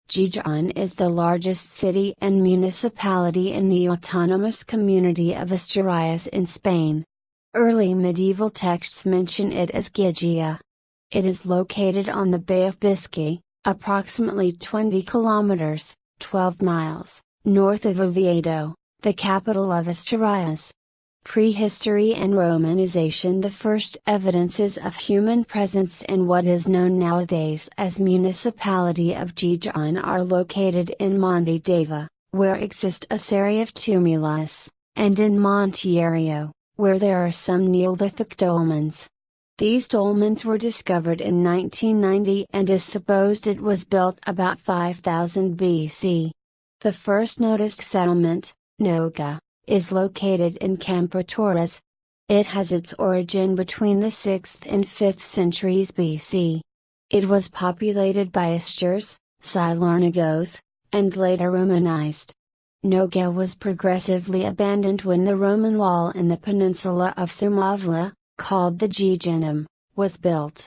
Gijón is the largest city and municipality in the autonomous community of Asturias in Spain. Early medieval texts mention it as Gijón. It is located on the Bay of Biscay, approximately 20 kilometers, 12 miles, north of Oviedo, the capital of Asturias. Prehistory and Romanization. The first evidences of human presence in what is known nowadays as municipality of Gijón are located in Monte Deva, where exist a series of tumuli, and in Monteario, where there are some Neolithic dolmens. These dolmens were discovered in 1990 and is supposed it was built about 5000 BC. The first noticed settlement, Noga, is located in Campo Torres. It has its origin between the 6th and 5th centuries BC. It was populated by Astures, Silurnigos, and later Romanized. Noga was progressively abandoned when the Roman wall in the peninsula of Somavla, called the Gijonum, was built.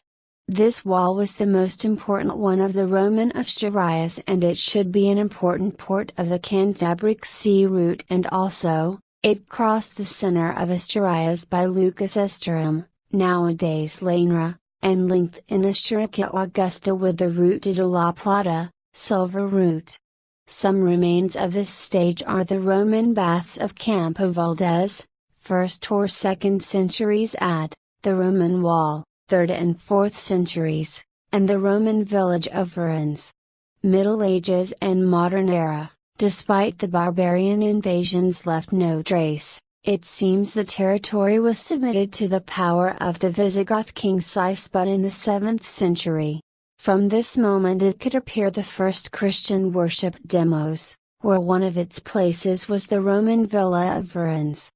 This wall was the most important one of the Roman Asturias, and it should be an important port of the Cantabric Sea route, and also, it crossed the center of Asturias by Lucas Esturum, nowadays Lanra, and linked in Asturica Augusta with the Route de la Plata, Silver Route. Some remains of this stage are the Roman baths of Campo Valdez, 1st or 2nd centuries AD, the Roman wall, 3rd and 4th centuries, and the Roman village of Verens. Middle Ages and Modern Era. Despite the barbarian invasions left no trace, it seems the territory was submitted to the power of the Visigoth king Sisput in the 7th century. From this moment it could appear the first Christian worship demos, where one of its places was the Roman villa of Verens.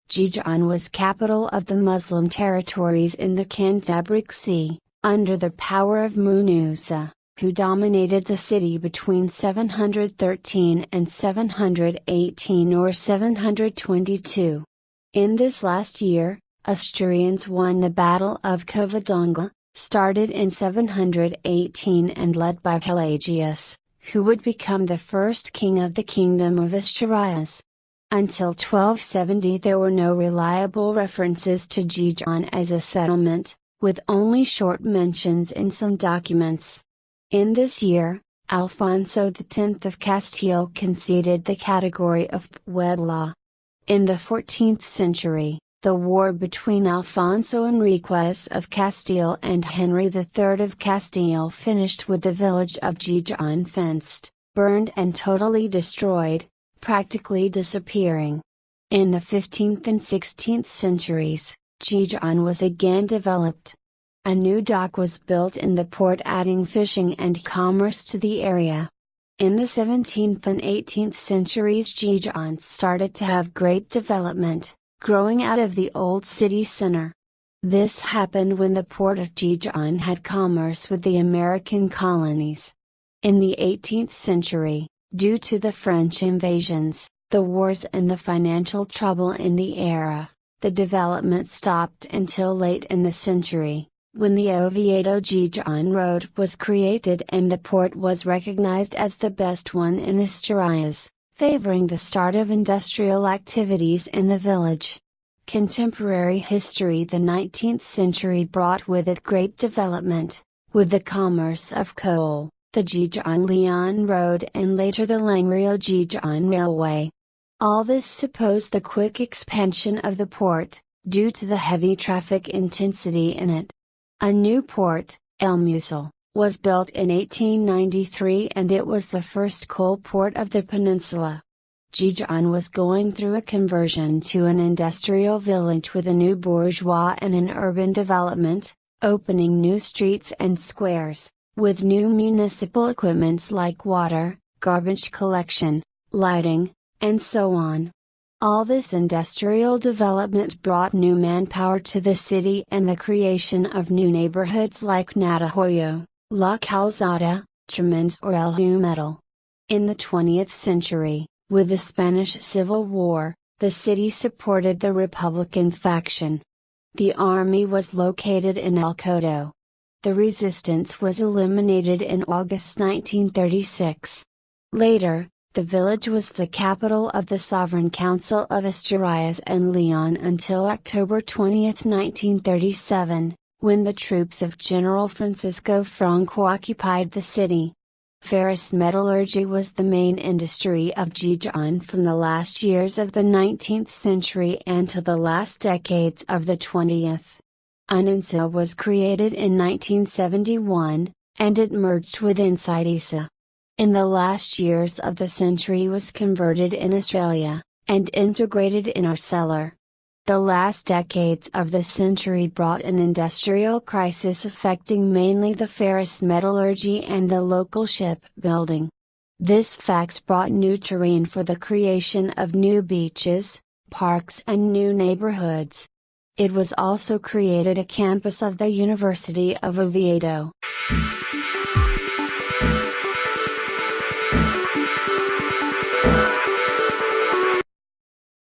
Gijón was capital of the Muslim territories in the Cantabric Sea, under the power of Munuza, who dominated the city between 713 and 718 or 722. In this last year, Asturians won the Battle of Covadonga, started in 718 and led by Pelagius, who would become the first king of the Kingdom of Asturias. Until 1270 there were no reliable references to Gijón as a settlement, with only short mentions in some documents. In this year, Alfonso X of Castile conceded the category of pueblo. In the 14th century, the war between Alfonso Enriquez of Castile and Henry III of Castile finished with the village of Gijón fenced, burned and totally destroyed, practically disappearing. In the 15th and 16th centuries, Gijón was again developed. A new dock was built in the port, adding fishing and commerce to the area. In the 17th and 18th centuries Gijón started to have great development, growing out of the old city center. This happened when the port of Gijón had commerce with the American colonies. In the 18th century, due to the French invasions, the wars and the financial trouble in the era, the development stopped until late in the century, when the Oviedo-Gijón road was created and the port was recognized as the best one in Asturias, favoring the start of industrial activities in the village. Contemporary history. The 19th century brought with it great development, with the commerce of coal, the Gijón-Leon Road and later the Langreo-Gijón Railway. All this supposed the quick expansion of the port, due to the heavy traffic intensity in it. A new port, El Musel, was built in 1893 and it was the first coal port of the peninsula. Gijón was going through a conversion to an industrial village with a new bourgeois and an urban development, opening new streets and squares, with new municipal equipments like water, garbage collection, lighting, and so on. All this industrial development brought new manpower to the city and the creation of new neighborhoods like Natahoyo, La Calzada, Tremens or El Humedal. In the 20th century, with the Spanish Civil War, The city supported the Republican faction. The army was located in El Coto. The resistance was eliminated in August 1936. Later, the village was the capital of the Sovereign Council of Asturias and Leon until October 20, 1937, when the troops of General Francisco Franco occupied the city. Ferrous metallurgy was the main industry of Gijón from the last years of the 19th century and to the last decades of the 20th. Uninsa was created in 1971, and it merged with Inside Isa. In the last years of the century was converted in Australia, and integrated in Arcelor. The last decades of the century brought an industrial crisis affecting mainly the ferrous metallurgy and the local shipbuilding. This fact brought new terrain for the creation of new beaches, parks and new neighborhoods. It was also created a campus of the University of Oviedo.